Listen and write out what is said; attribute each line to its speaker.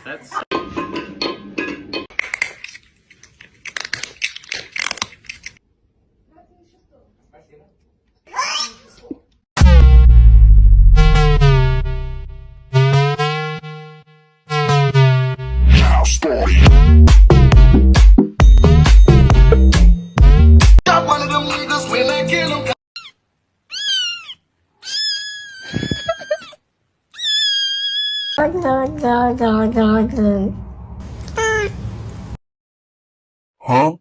Speaker 1: That's
Speaker 2: Got one of them niggas when I kill them.
Speaker 3: Huh?